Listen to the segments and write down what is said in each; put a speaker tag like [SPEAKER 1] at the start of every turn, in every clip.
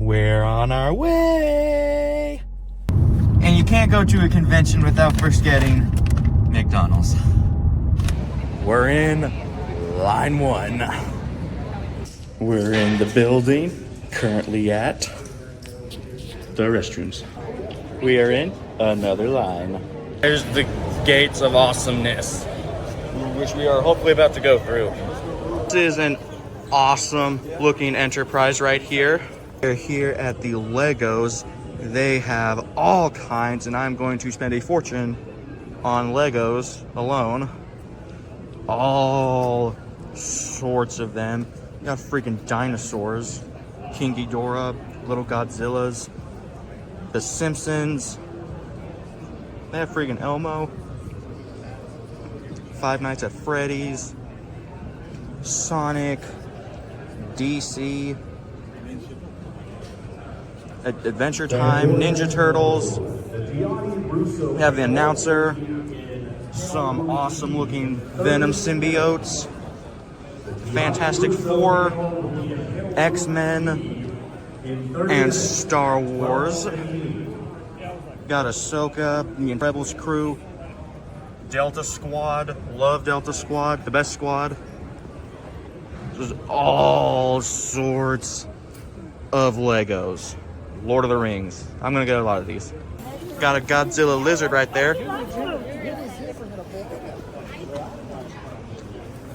[SPEAKER 1] We're on our way.
[SPEAKER 2] And you can't go to a convention without first getting McDonald's.
[SPEAKER 1] We're in line 1. We're in the building, currently at the restrooms. We are in another line. There's the gates of awesomeness, which we are hopefully about to go through. This is an awesome looking enterprise right here. We're here at the Legos. They have all kinds, and I'm going to spend a fortune on Legos alone. All sorts of them. You got freaking dinosaurs, King Ghidorah, little Godzillas, The Simpsons. They have freaking Elmo, Five Nights at Freddy's, Sonic, DC, Adventure Time, Ninja Turtles. We have the announcer, some awesome looking Venom symbiotes, Fantastic Four, X-Men, and Star Wars. Got Ahsoka, the Rebels crew, Delta Squad, love Delta Squad, the best squad. There's all sorts of Legos. Lord of the Rings. I'm gonna get a lot of these. Got a Godzilla lizard right there.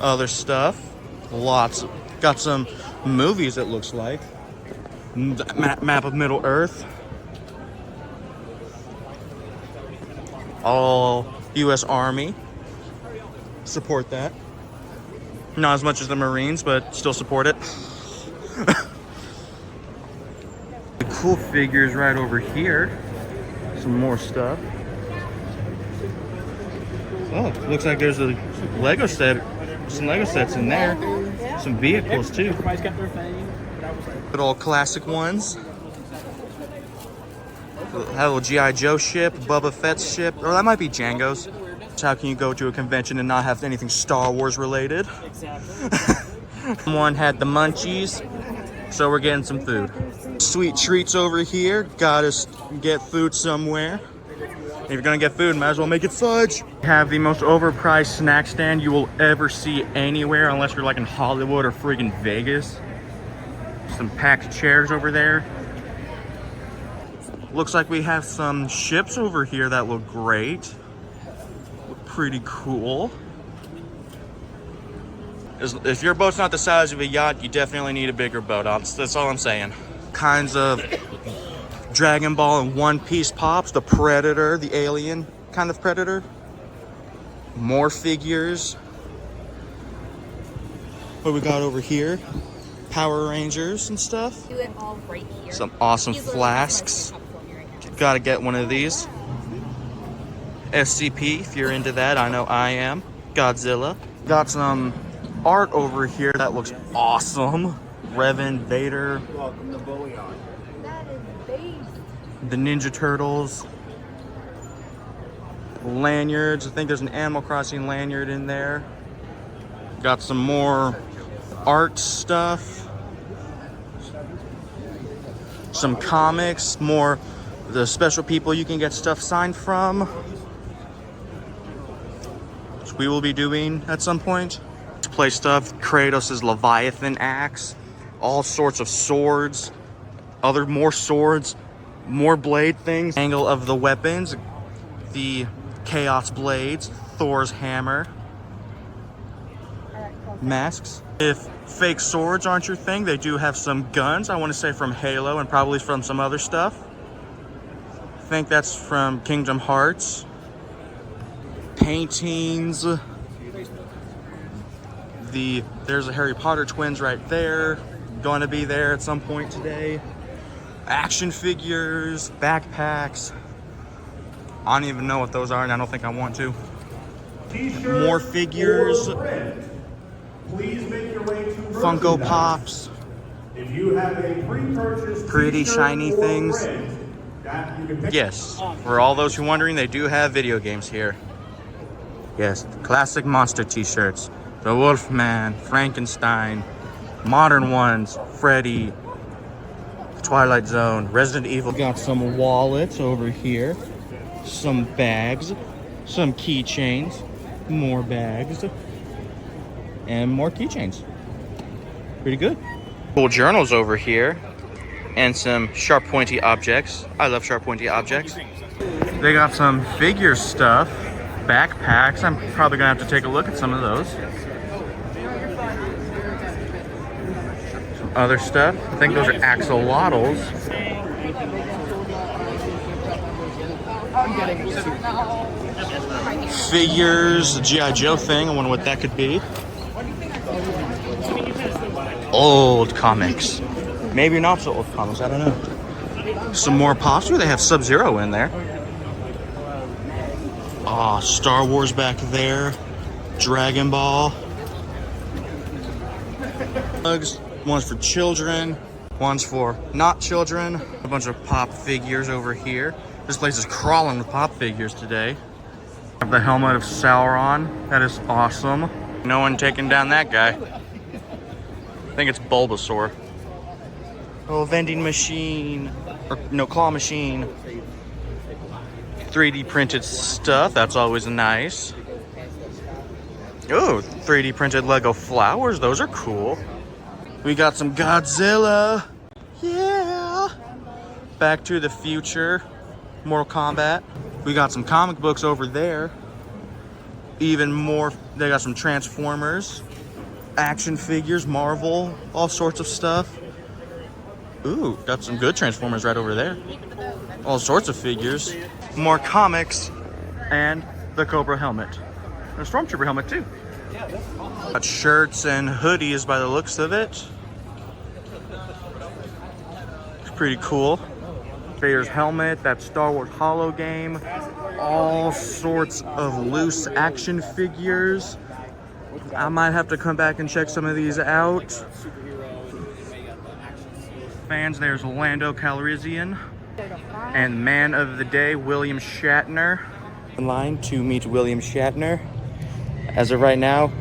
[SPEAKER 1] Other stuff. Lots. Got some movies, it looks like. Map of Middle Earth. All U.S. Army. Support that. Not as much as the Marines, but still support it. The cool figures right over here. Some more stuff. Oh, looks like there's a Lego set. Some Lego sets in there. Some vehicles too. Good old classic ones. Have a little G.I. Joe ship, Boba Fett's ship, or that might be Django's. How can you go to a convention and not have anything Star Wars related? One had the munchies, so we're getting some food. Sweet treats over here. Gotta get food somewhere. If you're gonna get food, might as well make it fudge. Have the most overpriced snack stand you will ever see anywhere, unless you're like in Hollywood or friggin' Vegas. Some packed chairs over there. Looks like we have some ships over here that look great. Look pretty cool. If your boat's not the size of a yacht, you definitely need a bigger boat. That's all I'm saying. Kinds of Dragon Ball and One Piece pops. The Predator, the alien kind of Predator. More figures. What we got over here? Power Rangers and stuff.
[SPEAKER 3] Do it all right here.
[SPEAKER 1] Some awesome flasks. Gotta get one of these. SCP, if you're into that, I know I am. Godzilla. Got some art over here that looks awesome. Revan, Vader.
[SPEAKER 4] Welcome to Bullion.
[SPEAKER 3] That is base.
[SPEAKER 1] The Ninja Turtles. Lanyards. I think there's an Animal Crossing lanyard in there. Got some more art stuff. Some comics. More the special people you can get stuff signed from, which we will be doing at some point. Play stuff. Kratos' Leviathan axe. All sorts of swords. More swords. More blade things. Angle of the weapons. The Chaos blades. Thor's hammer. Masks. If fake swords aren't your thing, they do have some guns. I want to say from Halo and probably from some other stuff. I think that's from Kingdom Hearts. Paintings. There's a Harry Potter twins right there. Going to be there at some point today. Action figures, backpacks. I don't even know what those are, and I don't think I want to. More figures.
[SPEAKER 4] Please make your way to
[SPEAKER 1] Funko Pops.
[SPEAKER 4] If you have a pre-purchase
[SPEAKER 1] Pretty
[SPEAKER 4] t-shirt
[SPEAKER 1] shiny
[SPEAKER 4] or
[SPEAKER 1] things.
[SPEAKER 4] print, that you can pick
[SPEAKER 1] Yes, for all those who are wondering, they do have video games here. Yes, classic monster t-shirts. The Wolfman, Frankenstein, modern ones, Freddy, Twilight Zone, Resident Evil. Got some wallets over here, some bags, some keychains, more bags, and more keychains. Pretty good. Cool journals over here, and some sharp pointy objects. I love sharp pointy objects. They got some figure stuff, backpacks. I'm probably gonna have to take a look at some of those. Some other stuff. I think those are axolotls. Figures, the G.I. Joe thing. I wonder what that could be. Old comics. Maybe not so old comics, I don't know. Some more pops. They have Sub-Zero in there. Ah, Star Wars back there. Dragon Ball. Bugs. One's for children. One's for not children. A bunch of pop figures over here. This place is crawling with pop figures today. The helmet of Sauron. That is awesome. No one taking down that guy. I think it's Bulbasaur. Oh, vending machine. Or, no, claw machine. 3D printed stuff. That's always nice. Oh, 3D printed Lego flowers. Those are cool. We got some Godzilla. Yeah. Back to the Future. Mortal Kombat. We got some comic books over there. Even more. They got some Transformers. Action figures, Marvel, all sorts of stuff. Ooh, got some good Transformers right over there. All sorts of figures. More comics, and the Cobra helmet. And a Stormtrooper helmet too. Got shirts and hoodies by the looks of it. It's pretty cool. Vader's helmet, that Star Wars holo game. All sorts of loose action figures. I might have to come back and check some of these out. Fans, there's Lando Calrissian. And man of the day, William Shatner. In line to meet William Shatner. As of right now,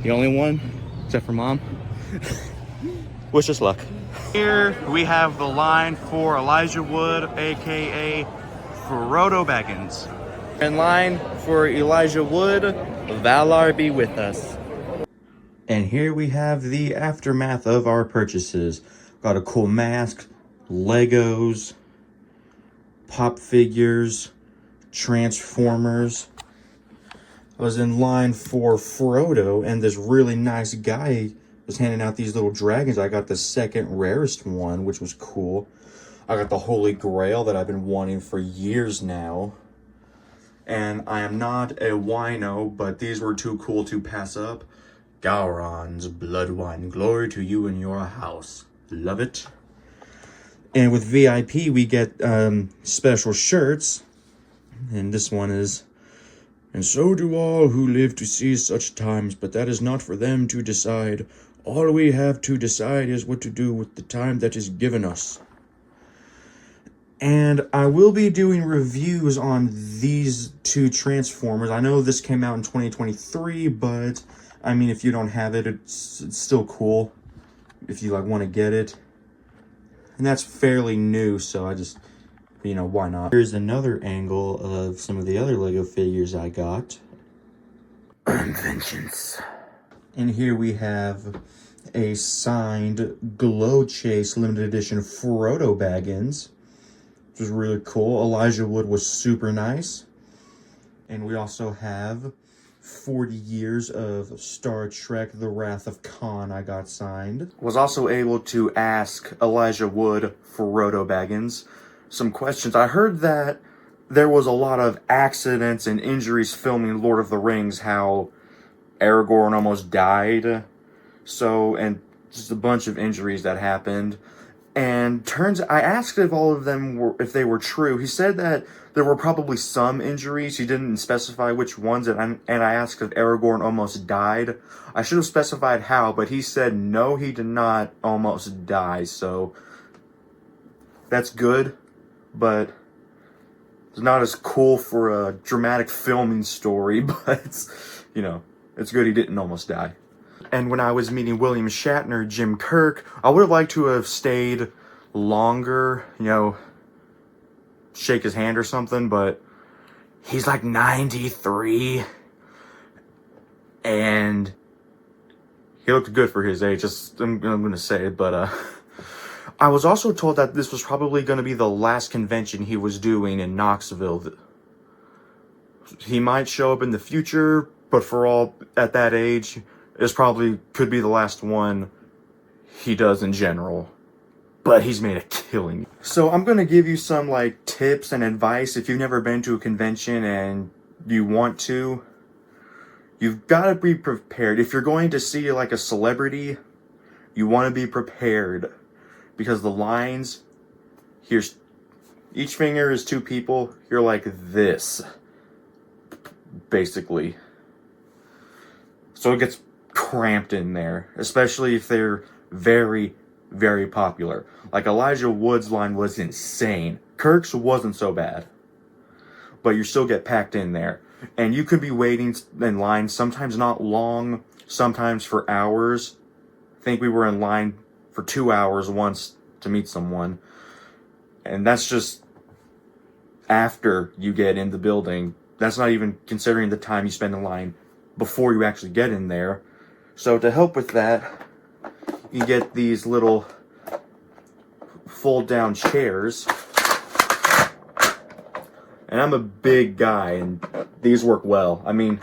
[SPEAKER 1] the only one, except for Mom. Wish us luck. Here we have the line for Elijah Wood, aka Frodo Baggins. In line for Elijah Wood, Valar be with us. And here we have the aftermath of our purchases. Got a cool mask, Legos, pop figures, Transformers. I was in line for Frodo, and this really nice guy was handing out these little dragons. I got the second rarest one, which was cool. I got the Holy Grail that I've been wanting for years now. And I am not a wino, but these were too cool to pass up. Gowron's Blood Wine. Glory to you and your house. Love it. And with VIP, we get special shirts. And this one is, and so do all who live to see such times, but that is not for them to decide. All we have to decide is what to do with the time that is given us. And I will be doing reviews on these two Transformers. I know this came out in 2023, but I mean, if you don't have it, it's still cool if you like want to get it. And that's fairly new, so I just, you know, why not? Here's another angle of some of the other Lego figures I got. Vengeance. And here we have a signed Glow Chase limited edition Frodo Baggins. Which was really cool. Elijah Wood was super nice. And we also have 40 years of Star Trek The Wrath of Khan I got signed. Was also able to ask Elijah Wood, Frodo Baggins, some questions. I heard that there was a lot of accidents and injuries filming Lord of the Rings, how Aragorn almost died. So, and just a bunch of injuries that happened. And I asked if all of them were, if they were true. He said that there were probably some injuries. He didn't specify which ones, and I asked if Aragorn almost died. I should have specified how, but he said no, he did not almost die. So that's good, but it's not as cool for a dramatic filming story. But you know, it's good he didn't almost die. And when I was meeting William Shatner, Jim Kirk, I would have liked to have stayed longer, you know, shake his hand or something, but he's like 93 and he looked good for his age. Just, I'm gonna say it, but I was also told that this was probably going to be the last convention he was doing in Knoxville. He might show up in the future, but for all at that age, this probably could be the last one he does in general. But he's made a killing. So I'm going to give you some like tips and advice if you've never been to a convention and you want to. You've got to be prepared. If you're going to see like a celebrity, you want to be prepared. Because the lines, here's, each finger is 2 people. You're like this, basically. So it gets cramped in there, especially if they're very, very popular. Like Elijah Wood's line was insane. Kirk's wasn't so bad, but you still get packed in there. And you could be waiting in line, sometimes not long, sometimes for hours. I think we were in line for 2 hours once to meet someone. And that's just after you get in the building. That's not even considering the time you spend in line before you actually get in there. So to help with that, you get these little fold down chairs. And I'm a big guy and these work well. I mean,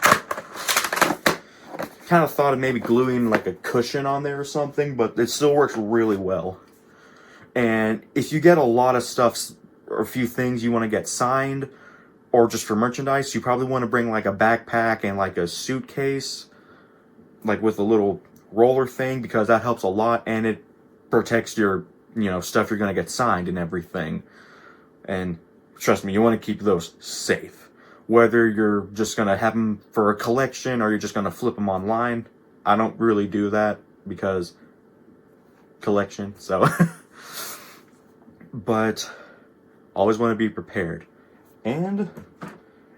[SPEAKER 1] kind of thought of maybe gluing like a cushion on there or something, but it still works really well. And if you get a lot of stuff or a few things you want to get signed or just for merchandise, you probably want to bring like a backpack and like a suitcase, like with a little roller thing, because that helps a lot and it protects your, you know, stuff you're going to get signed and everything. And trust me, you want to keep those safe. Whether you're just going to have them for a collection or you're just going to flip them online. I don't really do that because collection, so. But always want to be prepared. And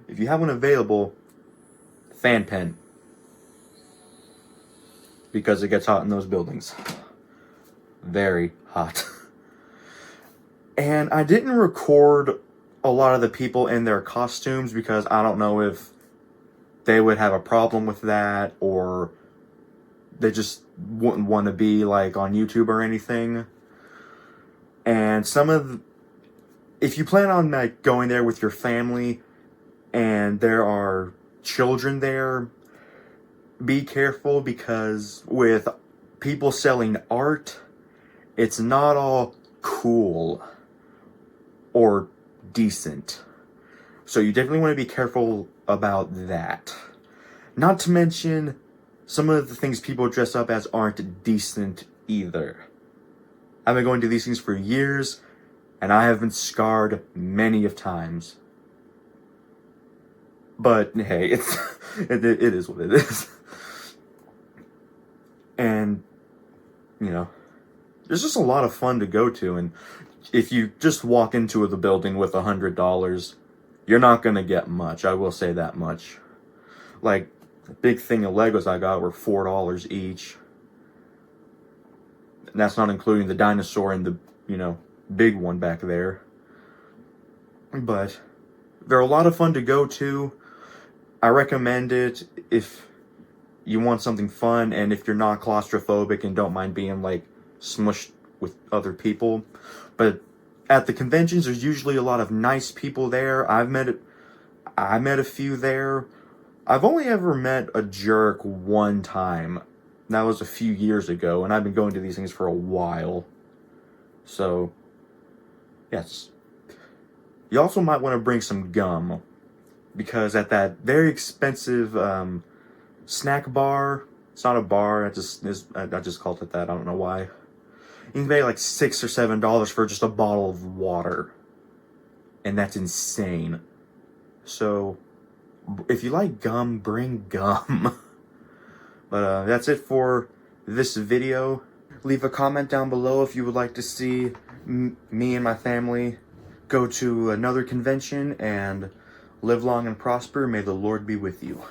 [SPEAKER 1] if you have one available, fan pen. Because it gets hot in those buildings. Very hot. And I didn't record a lot of the people in their costumes because I don't know if they would have a problem with that or they just wouldn't want to be like on YouTube or anything. And if you plan on like going there with your family and there are children there, be careful because with people selling art, it's not all cool or decent. So you definitely want to be careful about that. Not to mention, some of the things people dress up as aren't decent either. I've been going to these things for years, and I have been scarred many of times. But hey, it is what it is. And, you know, there's just a lot of fun to go to, and if you just walk into the building with $100, you're not going to get much. I will say that much. Like, the big thing of Legos I got were $4 each. And that's not including the dinosaur and the, you know, big one back there. But they're a lot of fun to go to. I recommend it if you want something fun and if you're not claustrophobic and don't mind being, like, smushed with other people. But at the conventions, there's usually a lot of nice people there. I met a few there. I've only ever met a jerk one time. That was a few years ago, and I've been going to these things for a while. So, yes. You also might want to bring some gum, because at that very expensive snack bar, it's not a bar, I just called it that, I don't know why. You can pay like $6 or $7 for just a bottle of water. And that's insane. So, if you like gum, bring gum. But that's it for this video. Leave a comment down below if you would like to see me and my family go to another convention, and live long and prosper. May the Lord be with you.